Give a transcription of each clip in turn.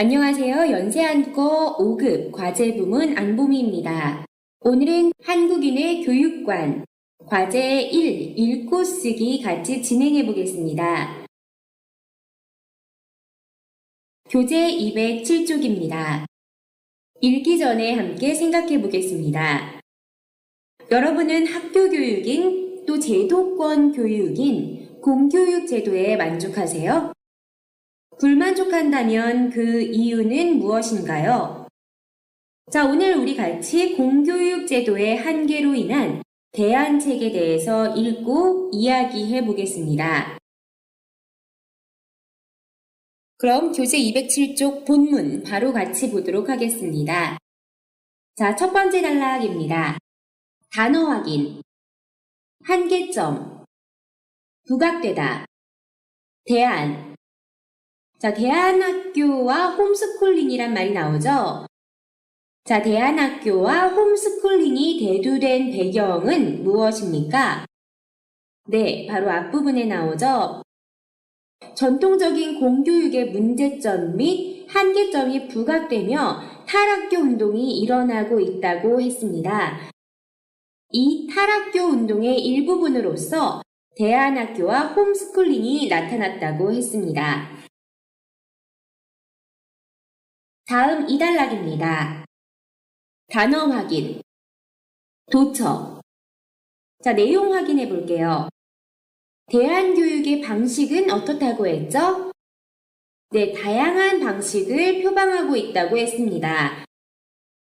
안녕하세요. 연세한국어 5급 과제 부문 안보미입니다. 오늘은 한국인의 교육관 과제 1 읽고 쓰기 같이 진행해 보겠습니다. 교재 207쪽입니다. 읽기 전에 함께 생각해 보겠습니다. 여러분은 학교 교육인 또 제도권 교육인 공교육 제도에 만족하세요? 불만족한다면 그 이유는 무엇인가요? 자, 오늘 우리 같이 공교육 제도의 한계로 인한 대안책에 대해서 읽고 이야기해 보겠습니다. 그럼 교재 207쪽 본문 바로 같이 보도록 하겠습니다. 자, 첫 번째 단락입니다. 단어 확인, 한계점, 부각되다, 대안. 자, 대안학교와 홈스쿨링이란 말이 나오죠? 자, 대안학교와 홈스쿨링이 대두된 배경은 무엇입니까? 네, 바로 앞부분에 나오죠? 전통적인 공교육의 문제점 및 한계점이 부각되며 탈학교 운동이 일어나고 있다고 했습니다. 이 탈학교 운동의 일부분으로서 대안학교와 홈스쿨링이 나타났다고 했습니다. 다음 2단락입니다. 단어 확인, 도처. 자, 내용 확인해 볼게요. 대안교육의 방식은 어떻다고 했죠? 네, 다양한 방식을 표방하고 있다고 했습니다.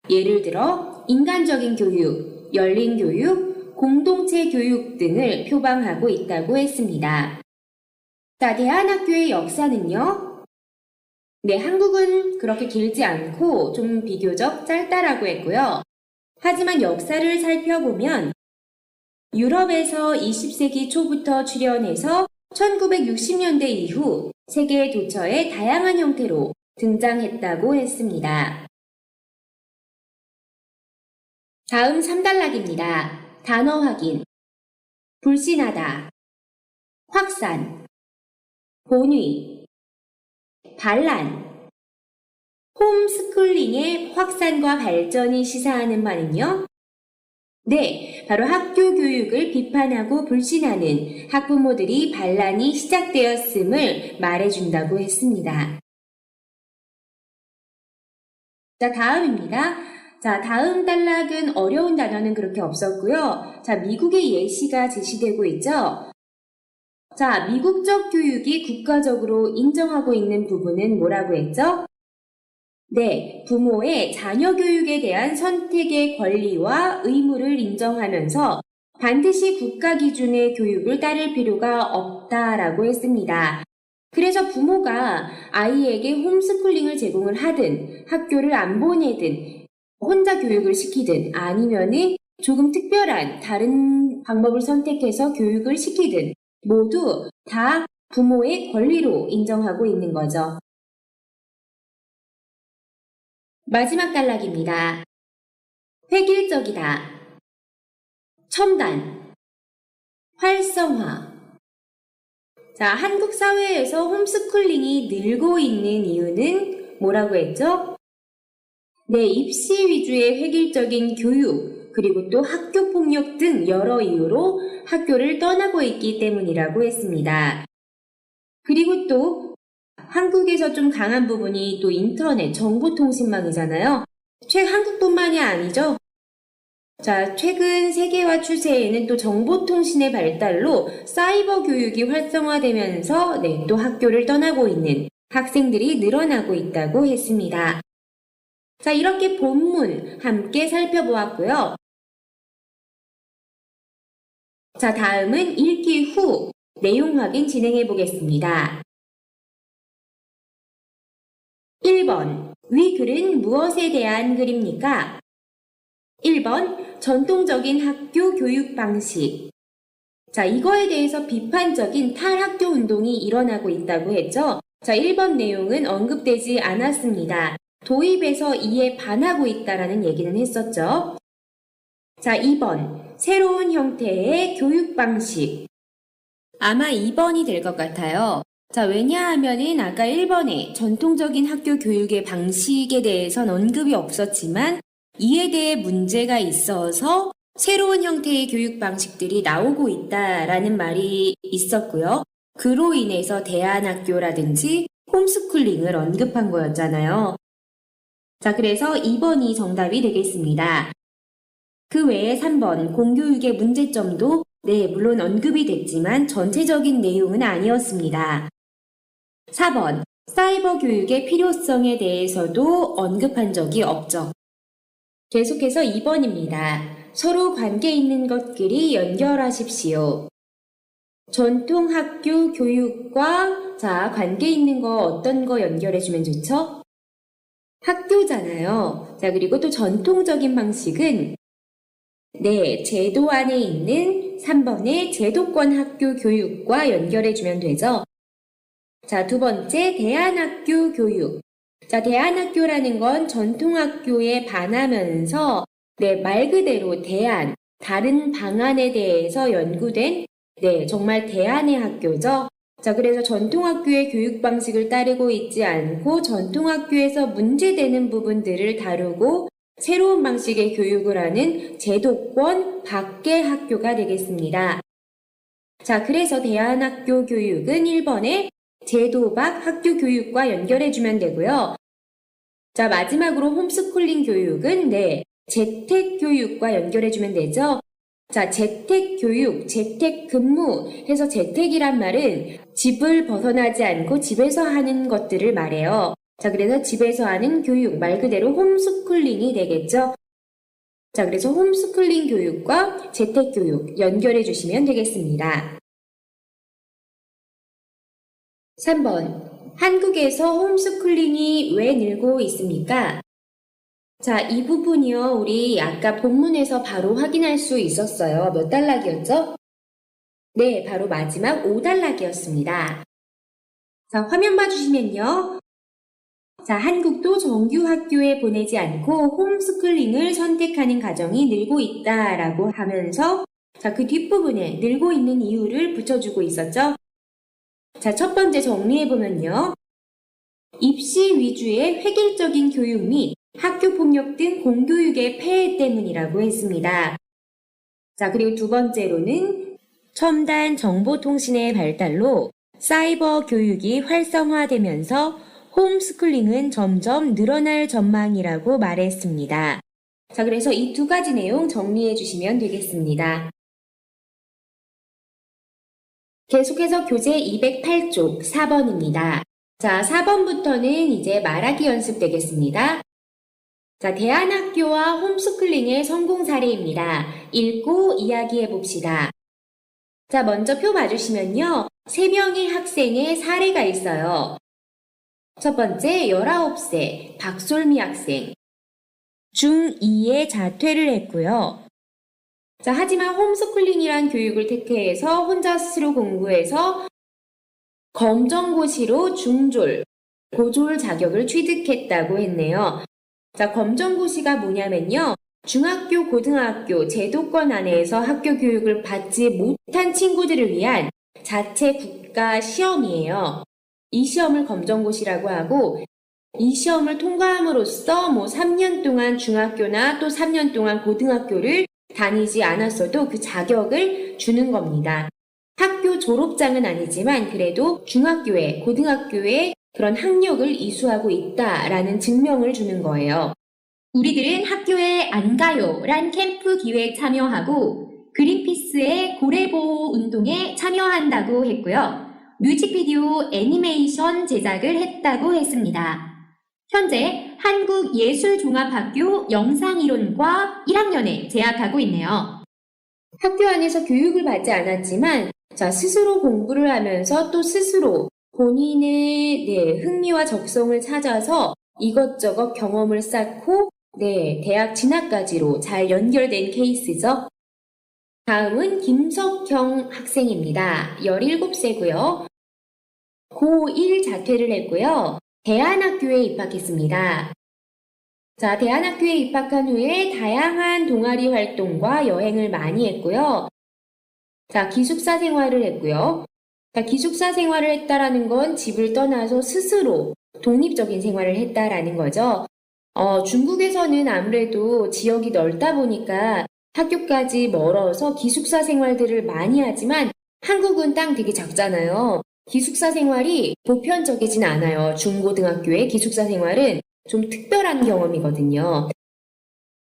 예를 들어 인간적인 교육, 열린 교육, 공동체 교육 등을 표방하고 있다고 했습니다. 자, 대안학교의 역사는요? 네, 한국은 그렇게 길지 않고 좀 비교적 짧다라고 했고요. 하지만 역사를 살펴보면 유럽에서 20세기 초부터 출현해서 1960년대 이후 세계 도처의 다양한 형태로 등장했다고 했습니다. 다음 3단락입니다. 단어 확인, 불신하다, 확산, 본의, 반란. 홈스쿨링의 확산과 발전이 시사하는 바는요? 네, 바로 학교 교육을 비판하고 불신하는 학부모들이 반란이 시작되었음을 말해준다고 했습니다. 자, 다음입니다. 자, 다음 단락은 어려운 단어는 그렇게 없었고요. 자, 미국의 예시가 제시되고 있죠? 자, 미국적 교육이 국가적으로 인정하고 있는 부분은 뭐라고 했죠? 네, 부모의 자녀 교육에 대한 선택의 권리와 의무를 인정하면서 반드시 국가 기준의 교육을 따를 필요가 없다라고 했습니다. 그래서 부모가 아이에게 홈스쿨링을 제공을 하든 학교를 안 보내든 혼자 교육을 시키든 아니면은 조금 특별한 다른 방법을 선택해서 교육을 시키든 모두 다 부모의 권리로 인정하고 있는 거죠. 마지막 단락입니다. 획일적이다, 첨단, 활성화. 자, 한국 사회에서 홈스쿨링이 늘고 있는 이유는 뭐라고 했죠? 네, 입시 위주의 획일적인 교육, 그리고 또 학교 폭력 등 여러 이유로 학교를 떠나고 있기 때문이라고 했습니다. 그리고 또 한국에서 좀 강한 부분이 또 인터넷, 정보통신망이잖아요. 한국뿐만이 아니죠. 자, 최근 세계화 추세에는 또 정보통신의 발달로 사이버 교육이 활성화되면서 또 학교를 떠나고 있는 학생들이 늘어나고 있다고 했습니다. 자, 이렇게 본문 함께 살펴보았고요. 자, 다음은 읽기 후 내용 확인 진행해 보겠습니다. 1번. 위 글은 무엇에 대한 글입니까? 1번. 전통적인 학교 교육 방식. 자, 이거에 대해서 비판적인 탈학교 운동이 일어나고 있다고 했죠? 자, 1번 내용은 언급되지 않았습니다. 도입에서 이에 반하고 있다라는 얘기는 했었죠. 자, 2번. 새로운 형태의 교육 방식. 아마 2번이 될 것 같아요. 자, 왜냐하면은 아까 1번에 전통적인 학교 교육의 방식에 대해선 언급이 없었지만 이에 대해 문제가 있어서 새로운 형태의 교육 방식들이 나오고 있다라는 말이 있었고요. 그로 인해서 대안학교라든지 홈스쿨링을 언급한 거였잖아요. 자, 그래서 2번이 정답이 되겠습니다. 그 외에 3번 공교육의 문제점도 물론 언급이 됐지만 전체적인 내용은 아니었습니다. 4번 사이버 교육의 필요성에 대해서도 언급한 적이 없죠. 계속해서 2번입니다. 서로 관계 있는 것끼리 연결하십시오. 전통 학교 교육과 관계 있는 거 어떤 거 연결해주면 좋죠? 학교잖아요. 자, 그리고 또 전통적인 방식은 제도 안에 있는 3번의 제도권 학교 교육과 연결해주면 되죠. 자, 두 번째, 대안학교 교육. 자, 대안학교라는 건 전통학교에 반하면서 말 그대로 대안, 다른 방안에 대해서 연구된 정말 대안의 학교죠. 자, 그래서 전통학교의 교육 방식을 따르고 있지 않고 전통학교에서 문제되는 부분들을 다루고 새로운 방식의 교육을 하는 제도권 밖의 학교가 되겠습니다. 자, 그래서 대안학교 교육은 1번에 제도 밖 학교 교육과 연결해주면 되고요. 자, 마지막으로 홈스쿨링 교육은 재택교육과 연결해주면 되죠. 자, 재택교육, 재택근무 해서 재택이란 말은 집을 벗어나지 않고 집에서 하는 것들을 말해요. 자, 그래서 집에서 하는 교육, 말 그대로 홈스쿨링이 되겠죠. 자, 그래서 홈스쿨링 교육과 재택교육 연결해 주시면 되겠습니다. 3번. 한국에서 홈스쿨링이 왜 늘고 있습니까? 자, 이 부분이요. 우리 아까 본문에서 바로 확인할 수 있었어요. 몇 단락이었죠? 바로 마지막 5단락이었습니다. 자, 화면 봐주시면요. 자, 한국도 정규 학교에 보내지 않고 홈스쿨링을 선택하는 가정이 늘고 있다라고 하면서 자, 그 뒷부분에 늘고 있는 이유를 붙여주고 있었죠. 자, 첫 번째 정리해보면요. 입시 위주의 획일적인 교육 및 학교 폭력 등 공교육의 폐해 때문이라고 했습니다. 자, 그리고 두 번째로는 첨단 정보통신의 발달로 사이버 교육이 활성화되면서 홈스쿨링은 점점 늘어날 전망이라고 말했습니다. 자, 그래서 이 두 가지 내용 정리해 주시면 되겠습니다. 계속해서 교재 208쪽 4번입니다. 자, 4번부터는 이제 말하기 연습 되겠습니다. 자, 대안학교와 홈스쿨링의 성공 사례입니다. 읽고 이야기해 봅시다. 자, 먼저 표 봐주시면요. 3명의 학생의 사례가 있어요. 첫 번째, 19세 박솔미 학생. 중2에 자퇴를 했고요. 자, 하지만 홈스쿨링이란 교육을 택해서 혼자 스스로 공부해서 검정고시로 중졸, 고졸 자격을 취득했다고 했네요. 자, 검정고시가 뭐냐면요. 중학교, 고등학교 제도권 안에서 학교 교육을 받지 못한 친구들을 위한 자체 국가 시험이에요. 이 시험을 검정고시라고 하고 이 시험을 통과함으로써 3년 동안 중학교나 또 3년 동안 고등학교를 다니지 않았어도 그 자격을 주는 겁니다. 학교 졸업장은 아니지만 그래도 중학교에, 고등학교에 그런 학력을 이수하고 있다라는 증명을 주는 거예요. 우리들은 학교에 안 가요 란 캠프 기획 참여하고 그린피스의 고래보호 운동에 참여한다고 했고요. 뮤직비디오 애니메이션 제작을 했다고 했습니다. 현재 한국예술종합학교 영상이론과 1학년에 재학하고 있네요. 학교 안에서 교육을 받지 않았지만 스스로 공부를 하면서 또 스스로 본인의 흥미와 적성을 찾아서 이것저것 경험을 쌓고 대학 진학까지로 잘 연결된 케이스죠. 다음은 김석경 학생입니다. 17세고요. 고1 자퇴를 했고요. 대안학교에 입학했습니다. 자, 대안학교에 입학한 후에 다양한 동아리 활동과 여행을 많이 했고요. 자, 기숙사 생활을 했고요. 자, 기숙사 생활을 했다라는 건 집을 떠나서 스스로 독립적인 생활을 했다라는 거죠. 중국에서는 아무래도 지역이 넓다 보니까 학교까지 멀어서 기숙사 생활들을 많이 하지만 한국은 땅 되게 작잖아요. 기숙사 생활이 보편적이진 않아요. 중고등학교의 기숙사 생활은 좀 특별한 경험이거든요.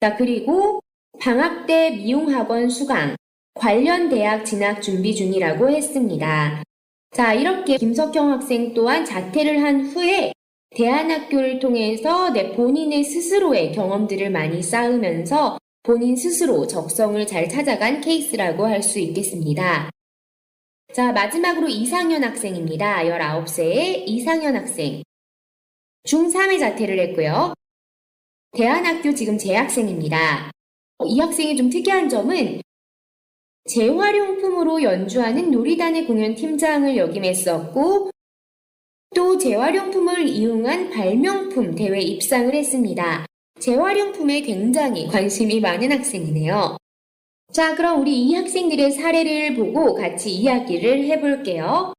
자, 그리고 방학 때 미용학원 수강, 관련 대학 진학 준비 중이라고 했습니다. 자, 이렇게 김석형 학생 또한 자퇴를 한 후에 대안학교를 통해서 본인의 스스로의 경험들을 많이 쌓으면서 본인 스스로 적성을 잘 찾아간 케이스라고 할 수 있겠습니다. 자, 마지막으로 이상현 학생입니다. 19세의 이상현 학생. 중3에 자퇴를 했고요. 대안학교 지금 재학생입니다. 이 학생이 좀 특이한 점은 재활용품으로 연주하는 놀이단의 공연 팀장을 역임했었고 또 재활용품을 이용한 발명품 대회 입상을 했습니다. 재활용품에 굉장히 관심이 많은 학생이네요. 자, 그럼 우리 이 학생들의 사례를 보고 같이 이야기를 해볼게요.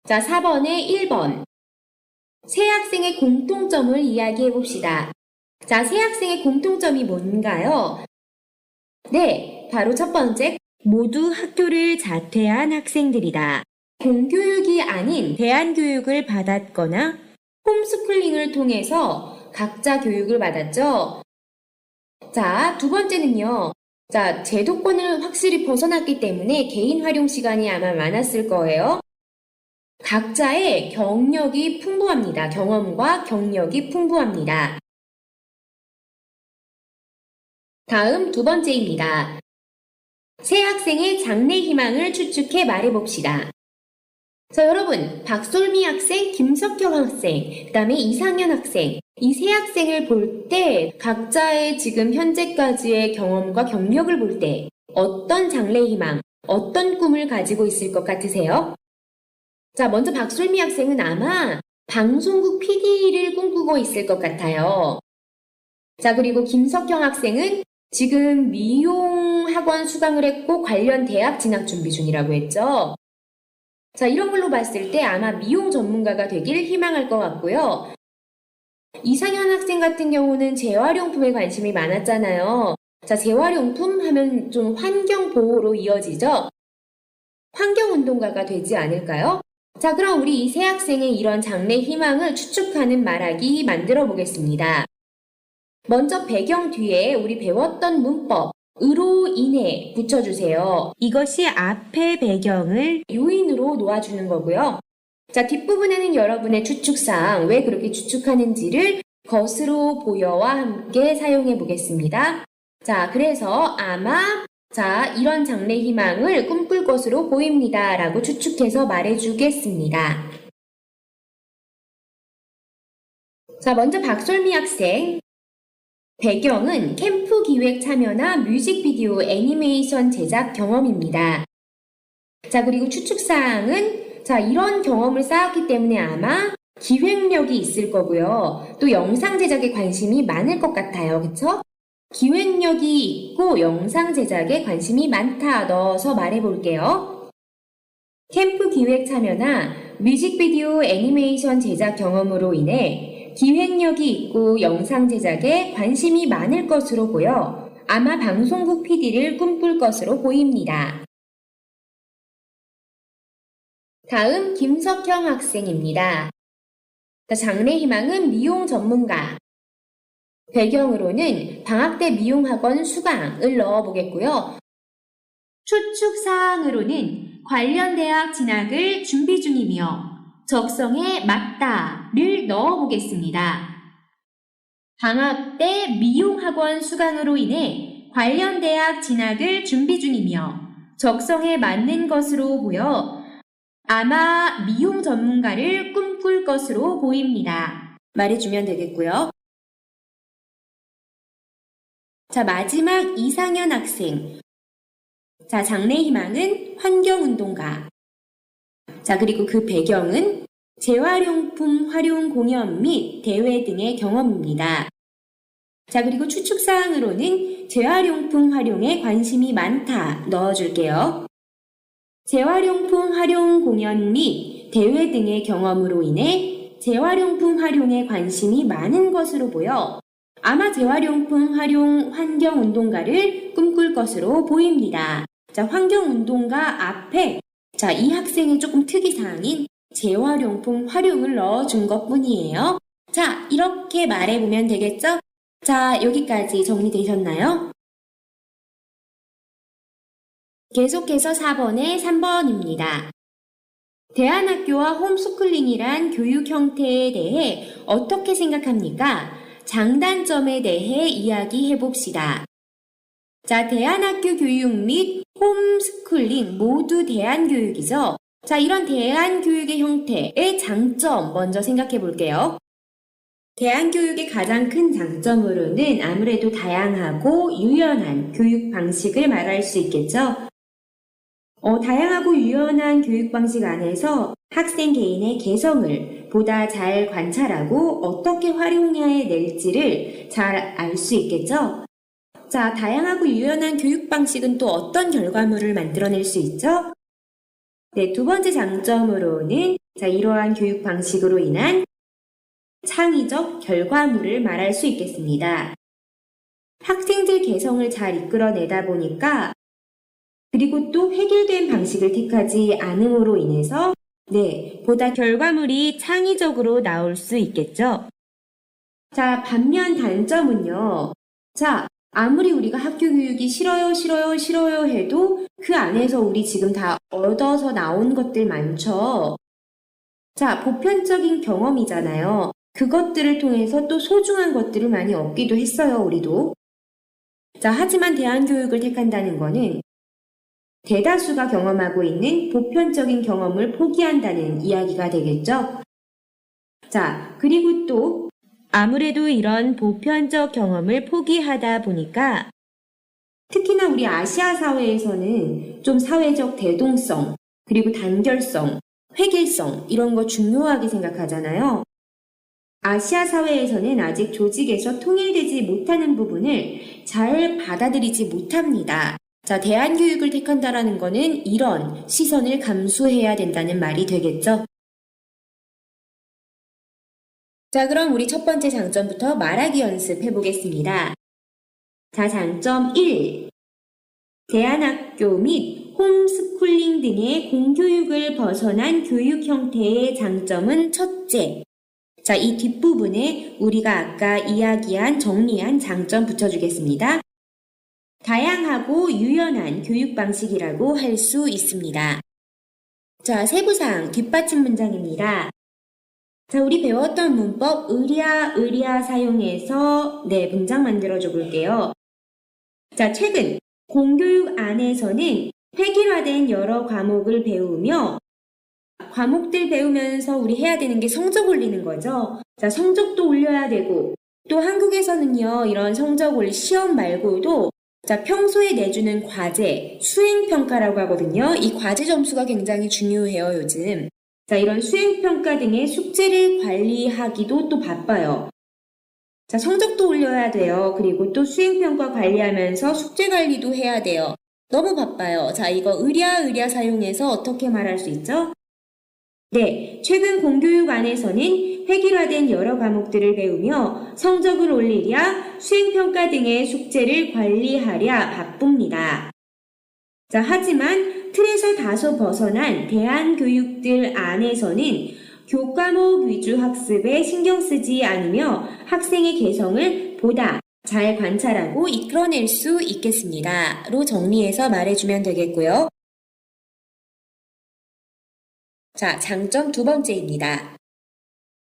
자, 4번에 1번. 세 학생의 공통점을 이야기해 봅시다. 자, 세 학생의 공통점이 뭔가요? 네, 바로 첫 번째, 모두 학교를 자퇴한 학생들이다. 공교육이 아닌 대안교육을 받았거나 홈스쿨링을 통해서 각자 교육을 받았죠. 자, 두 번째는요. 자, 제도권을 확실히 벗어났기 때문에 개인 활용 시간이 아마 많았을 거예요. 각자의 경력이 풍부합니다. 경험과 경력이 풍부합니다. 다음 두 번째입니다. 세 학생의 장래 희망을 추측해 말해봅시다. 자, 여러분, 박솔미 학생, 김석형 학생, 그 다음에 이상현 학생, 이 세 학생을 볼 때 각자의 지금 현재까지의 경험과 경력을 볼 때 어떤 장래 희망, 어떤 꿈을 가지고 있을 것 같으세요? 자, 먼저 박솔미 학생은 아마 방송국 PD를 꿈꾸고 있을 것 같아요. 자, 그리고 김석형 학생은 지금 미용학원 수강을 했고 관련 대학 진학 준비 중이라고 했죠. 자, 이런 걸로 봤을 때 아마 미용 전문가가 되길 희망할 것 같고요. 이상현 학생 같은 경우는 재활용품에 관심이 많았잖아요. 자, 재활용품 하면 좀 환경보호로 이어지죠? 환경운동가가 되지 않을까요? 자, 그럼 우리 이 세 학생의 이런 장래 희망을 추측하는 말하기 만들어 보겠습니다. 먼저 배경 뒤에 우리 배웠던 문법, 으로 인해 붙여주세요. 이것이 앞의 배경을 요인으로 놓아주는 거고요. 자, 뒷부분에는 여러분의 추측사항, 왜 그렇게 추측하는지를 것으로 보여와 함께 사용해 보겠습니다. 자, 그래서 아마 자, 이런 장래 희망을 꿈꿀 것으로 보입니다. 라고 추측해서 말해주겠습니다. 자, 먼저 박솔미 학생. 배경은 캠프 기획 참여나 뮤직비디오 애니메이션 제작 경험입니다. 자, 그리고 추측사항은 자, 이런 경험을 쌓았기 때문에 아마 기획력이 있을 거고요. 또 영상 제작에 관심이 많을 것 같아요. 그쵸? 기획력이 있고 영상 제작에 관심이 많다. 넣어서 말해볼게요. 캠프 기획 참여나 뮤직비디오 애니메이션 제작 경험으로 인해 기획력이 있고 영상 제작에 관심이 많을 것으로 보여 아마 방송국 PD를 꿈꿀 것으로 보입니다. 다음 김석형 학생입니다. 장래 희망은 미용 전문가. 배경으로는 방학 때 미용학원 수강을 넣어보겠고요. 추측사항으로는 관련 대학 진학을 준비 중이며 적성에 맞다를 넣어보겠습니다. 방학 때 미용학원 수강으로 인해 관련 대학 진학을 준비 중이며 적성에 맞는 것으로 보여 아마 미용 전문가를 꿈꿀 것으로 보입니다. 말해주면 되겠고요. 자, 마지막 이상현 학생. 자, 장래 희망은 환경운동가. 자, 그리고 그 배경은 재활용품 활용 공연 및 대회 등의 경험입니다. 자, 그리고 추측사항으로는 재활용품 활용에 관심이 많다 넣어줄게요. 재활용품 활용 공연 및 대회 등의 경험으로 인해 재활용품 활용에 관심이 많은 것으로 보여 아마 재활용품 활용 환경운동가를 꿈꿀 것으로 보입니다. 자, 환경운동가 앞에 자, 이 학생의 조금 특이사항인 재활용품 활용을 넣어준 것 뿐이에요. 자, 이렇게 말해보면 되겠죠? 자, 여기까지 정리되셨나요? 계속해서 4번에 3번입니다. 대안학교와 홈스쿨링이란 교육 형태에 대해 어떻게 생각합니까? 장단점에 대해 이야기해 봅시다. 자, 대안학교 교육 및 홈스쿨링 모두 대안교육이죠. 자, 이런 대안교육의 형태의 장점 먼저 생각해 볼게요. 대안교육의 가장 큰 장점으로는 아무래도 다양하고 유연한 교육 방식을 말할 수 있겠죠. 다양하고 유연한 교육 방식 안에서 학생 개인의 개성을 보다 잘 관찰하고 어떻게 활용해낼지를 잘 알 수 있겠죠. 자, 다양하고 유연한 교육 방식은 또 어떤 결과물을 만들어낼 수 있죠? 네, 두 번째 장점으로는 자, 이러한 교육 방식으로 인한 창의적 결과물을 말할 수 있겠습니다. 학생들 개성을 잘 이끌어내다 보니까 그리고 또 획일된 방식을 택하지 않음으로 인해서 네, 보다 결과물이 창의적으로 나올 수 있겠죠. 자, 반면 단점은요. 자, 아무리 우리가 학교 교육이 싫어요 해도 그 안에서 우리 지금 다 얻어서 나온 것들 많죠. 자, 보편적인 경험이잖아요. 그것들을 통해서 또 소중한 것들을 많이 얻기도 했어요, 우리도. 자, 하지만 대안교육을 택한다는 거는 대다수가 경험하고 있는 보편적인 경험을 포기한다는 이야기가 되겠죠. 자, 그리고 또 아무래도 이런 보편적 경험을 포기하다 보니까 특히나 우리 아시아 사회에서는 좀 사회적 대동성, 그리고 단결성, 획일성 이런 거 중요하게 생각하잖아요. 아시아 사회에서는 아직 조직에서 통일되지 못하는 부분을 잘 받아들이지 못합니다. 자, 대안교육을 택한다라는 거는 이런 시선을 감수해야 된다는 말이 되겠죠. 자, 그럼 우리 첫 번째 장점부터 말하기 연습해 보겠습니다. 자, 장점 1. 대안학교 및 홈스쿨링 등의 공교육을 벗어난 교육 형태의 장점은 첫째. 자, 이 뒷부분에 우리가 아까 이야기한 정리한 장점 붙여주겠습니다. 다양하고 유연한 교육 방식이라고 할 수 있습니다. 자, 세부사항 뒷받침 문장입니다. 자, 우리 배웠던 문법 의랴 사용해서 네, 문장 만들어줘 볼게요. 자, 최근 공교육 안에서는 획일화된 여러 과목을 배우며 과목들 배우면서 우리 해야 되는 게 성적 올리는 거죠. 자, 성적도 올려야 되고 또 한국에서는요, 이런 성적 올릴 시험 말고도 자, 평소에 내주는 과제, 수행평가라고 하거든요. 이 과제 점수가 굉장히 중요해요, 요즘. 자, 이런 수행평가 등의 숙제를 관리하기도 또 바빠요. 자, 성적도 올려야 돼요. 그리고 또 수행평가 관리하면서 숙제 관리도 해야 돼요. 너무 바빠요. 자, 이거 의랴 사용해서 어떻게 말할 수 있죠? 네, 최근 공교육 안에서는 획일화된 여러 과목들을 배우며 성적을 올리랴, 수행평가 등의 숙제를 관리하랴 바쁩니다. 자, 하지만 틀에서 다소 벗어난 대안교육들 안에서는 교과목 위주 학습에 신경 쓰지 않으며 학생의 개성을 보다 잘 관찰하고 이끌어낼 수 있겠습니다. 로 정리해서 말해주면 되겠고요. 자, 장점 두 번째입니다.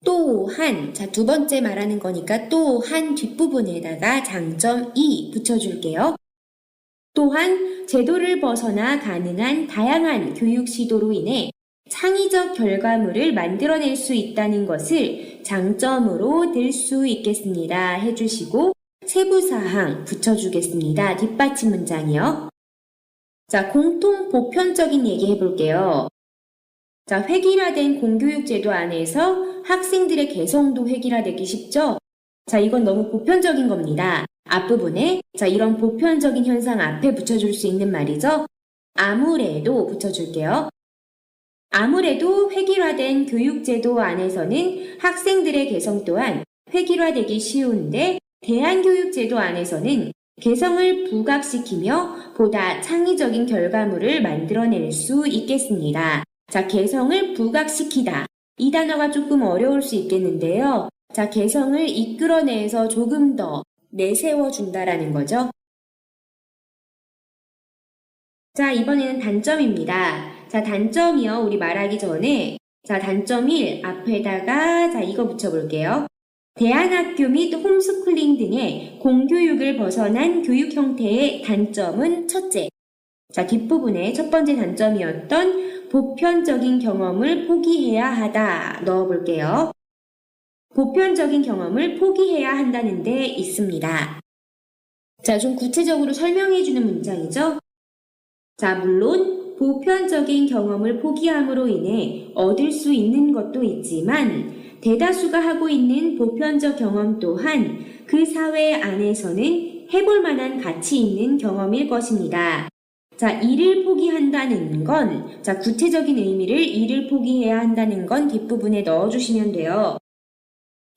또한, 자, 두 번째 말하는 거니까 또한 뒷부분에다가 장점 2 붙여줄게요. 또한 제도를 벗어나 가능한 다양한 교육 시도로 인해 창의적 결과물을 만들어낼 수 있다는 것을 장점으로 들 수 있겠습니다. 해주시고 세부사항 붙여주겠습니다. 뒷받침 문장이요. 자, 공통 보편적인 얘기 해볼게요. 자, 획일화된 공교육 제도 안에서 학생들의 개성도 획일화되기 쉽죠? 자, 이건 너무 보편적인 겁니다. 앞부분에 자, 이런 보편적인 현상 앞에 붙여줄 수 있는 말이죠. 아무래도 붙여줄게요. 아무래도 획일화된 교육제도 안에서는 학생들의 개성 또한 획일화되기 쉬운데 대안교육제도 안에서는 개성을 부각시키며 보다 창의적인 결과물을 만들어낼 수 있겠습니다. 자, 개성을 부각시키다. 이 단어가 조금 어려울 수 있겠는데요. 자, 개성을 이끌어내서 조금 더 내세워준다라는 거죠. 자, 이번에는 단점입니다. 자, 단점이요. 우리 말하기 전에 자, 단점 1 앞에다가 자, 이거 붙여볼게요. 대안학교 및 홈스쿨링 등의 공교육을 벗어난 교육 형태의 단점은 첫째. 자, 뒷부분에 첫 번째 단점이었던 보편적인 경험을 포기해야 하다 넣어볼게요. 보편적인 경험을 포기해야 한다는 데 있습니다. 자, 좀 구체적으로 설명해주는 문장이죠. 자, 물론 보편적인 경험을 포기함으로 인해 얻을 수 있는 것도 있지만 대다수가 하고 있는 보편적 경험 또한 그 사회 안에서는 해볼 만한 가치 있는 경험일 것입니다. 자, 이를 포기한다는 건, 자, 구체적인 의미를 이를 포기해야 한다는 건 뒷부분에 넣어주시면 돼요.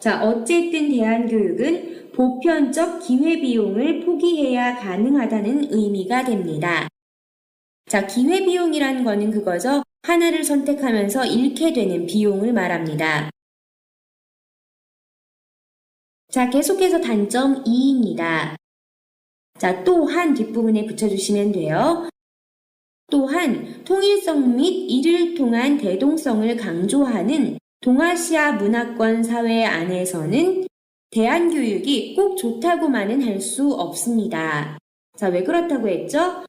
자, 어쨌든 대안교육은 보편적 기회비용을 포기해야 가능하다는 의미가 됩니다. 자, 기회비용이라는 거는 그거죠. 하나를 선택하면서 잃게 되는 비용을 말합니다. 자, 계속해서 단점 2입니다. 자, 또한 뒷부분에 붙여주시면 돼요. 또한 통일성 및 이를 통한 대동성을 강조하는 동아시아 문화권 사회 안에서는 대안교육이 꼭 좋다고만은 할 수 없습니다. 자, 왜 그렇다고 했죠?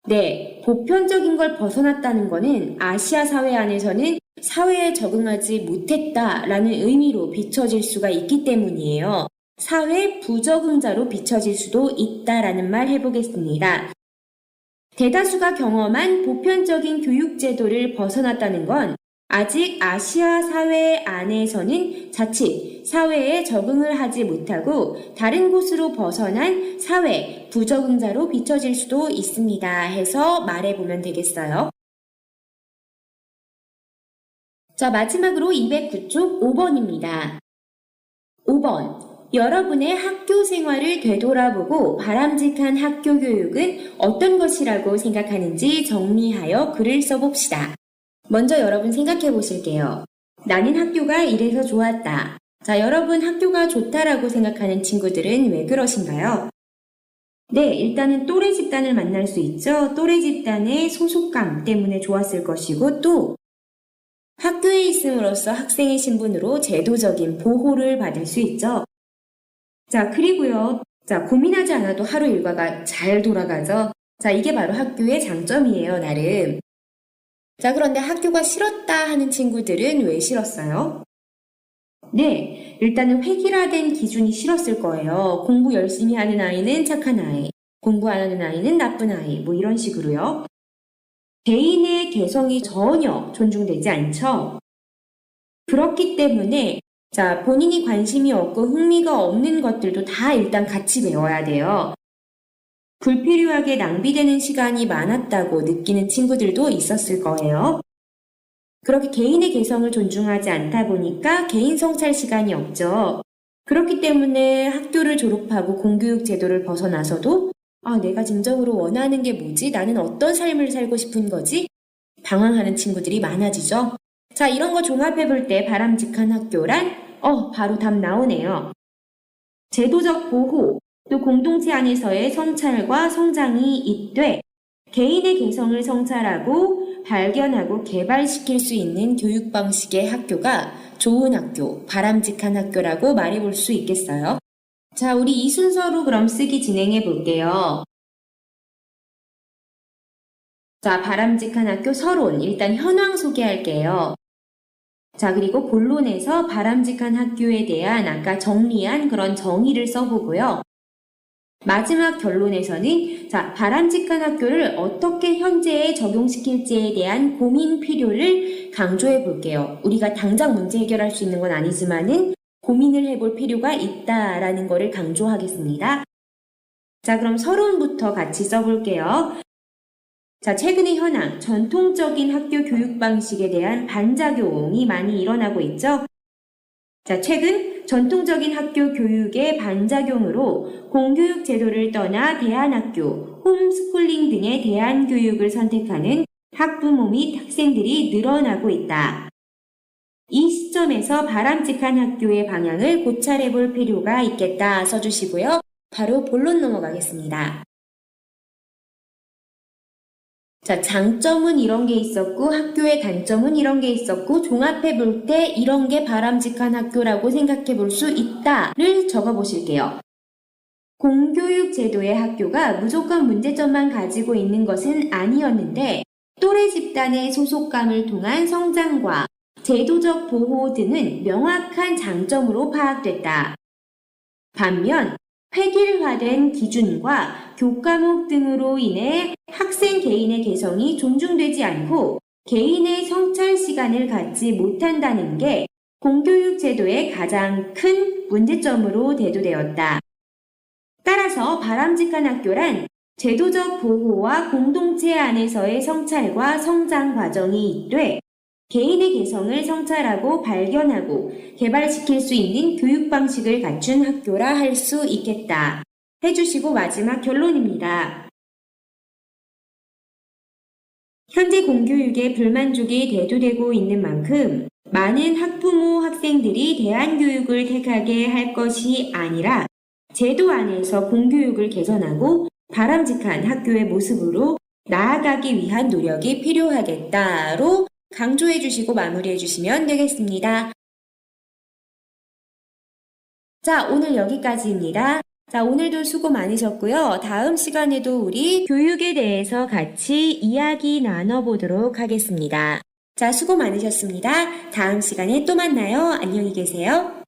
네, 보편적인 걸 벗어났다는 것은 아시아 사회 안에서는 사회에 적응하지 못했다라는 의미로 비춰질 수가 있기 때문이에요. 사회 부적응자로 비춰질 수도 있다라는 말 해보겠습니다. 대다수가 경험한 보편적인 교육제도를 벗어났다는 건 아직 아시아 사회 안에서는 자칫 사회에 적응을 하지 못하고 다른 곳으로 벗어난 사회 부적응자로 비춰질 수도 있습니다 해서 말해보면 되겠어요. 자, 마지막으로 209쪽 5번입니다. 5번. 여러분의 학교 생활을 되돌아보고 바람직한 학교 교육은 어떤 것이라고 생각하는지 정리하여 글을 써봅시다. 먼저 여러분 생각해 보실게요. 나는 학교가 이래서 좋았다. 자, 여러분 학교가 좋다라고 생각하는 친구들은 왜 그러신가요? 네, 일단은 또래 집단을 만날 수 있죠. 또래 집단의 소속감 때문에 좋았을 것이고 또 학교에 있음으로써 학생의 신분으로 제도적인 보호를 받을 수 있죠. 자, 그리고요. 자, 고민하지 않아도 하루 일과가 잘 돌아가죠. 자, 이게 바로 학교의 장점이에요, 나름. 자, 그런데 학교가 싫었다 하는 친구들은 왜 싫었어요? 네, 일단은 획일화된 기준이 싫었을 거예요. 공부 열심히 하는 아이는 착한 아이, 공부 안 하는 아이는 나쁜 아이, 뭐 이런 식으로요. 개인의 개성이 전혀 존중되지 않죠. 그렇기 때문에 자, 본인이 관심이 없고 흥미가 없는 것들도 다 일단 같이 배워야 돼요. 불필요하게 낭비되는 시간이 많았다고 느끼는 친구들도 있었을 거예요. 그렇게 개인의 개성을 존중하지 않다 보니까 개인 성찰 시간이 없죠. 그렇기 때문에 학교를 졸업하고 공교육 제도를 벗어나서도 내가 진정으로 원하는 게 뭐지? 나는 어떤 삶을 살고 싶은 거지? 방황하는 친구들이 많아지죠. 자, 이런 거 종합해 볼 때 바람직한 학교란 바로 답 나오네요. 제도적 보호, 또 공동체 안에서의 성찰과 성장이 있되 개인의 개성을 성찰하고 발견하고 개발시킬 수 있는 교육 방식의 학교가 좋은 학교, 바람직한 학교라고 말해볼 수 있겠어요. 자, 우리 이 순서로 그럼 쓰기 진행해 볼게요. 자, 바람직한 학교 서론, 일단 현황 소개할게요. 자, 그리고 본론에서 바람직한 학교에 대한 아까 정리한 그런 정의를 써보고요. 마지막 결론에서는 자, 바람직한 학교를 어떻게 현재에 적용시킬지에 대한 고민 필요를 강조해 볼게요. 우리가 당장 문제 해결할 수 있는 건 아니지만은 고민을 해볼 필요가 있다라는 거를 강조하겠습니다. 자, 그럼 서론부터 같이 써볼게요. 자, 최근의 현황, 전통적인 학교 교육 방식에 대한 반작용이 많이 일어나고 있죠. 자, 최근 전통적인 학교 교육의 반작용으로 공교육 제도를 떠나 대안학교, 홈스쿨링 등의 대안교육을 선택하는 학부모 및 학생들이 늘어나고 있다. 이 시점에서 바람직한 학교의 방향을 고찰해 볼 필요가 있겠다 써주시고요. 바로 본론 넘어가겠습니다. 자, 장점은 이런 게 있었고 학교의 단점은 이런 게 있었고 종합해 볼 때 이런 게 바람직한 학교라고 생각해 볼 수 있다를 적어 보실게요. 공교육 제도의 학교가 무조건 문제점만 가지고 있는 것은 아니었는데 또래 집단의 소속감을 통한 성장과 제도적 보호 등은 명확한 장점으로 파악됐다. 반면 획일화된 기준과 교과목 등으로 인해 학생 개인의 개성이 존중되지 않고 개인의 성찰 시간을 갖지 못한다는 게 공교육 제도의 가장 큰 문제점으로 대두되었다. 따라서 바람직한 학교란 제도적 보호와 공동체 안에서의 성찰과 성장 과정이 있되 개인의 개성을 성찰하고 발견하고 개발시킬 수 있는 교육 방식을 갖춘 학교라 할 수 있겠다. 해주시고 마지막 결론입니다. 현재 공교육에 불만족이 대두되고 있는 만큼 많은 학부모, 학생들이 대안교육을 택하게 할 것이 아니라 제도 안에서 공교육을 개선하고 바람직한 학교의 모습으로 나아가기 위한 노력이 필요하겠다로 강조해 주시고 마무리해 주시면 되겠습니다. 자, 오늘 여기까지입니다. 자, 오늘도 수고 많으셨고요. 다음 시간에도 우리 교육에 대해서 같이 이야기 나눠보도록 하겠습니다. 자, 수고 많으셨습니다. 다음 시간에 또 만나요. 안녕히 계세요.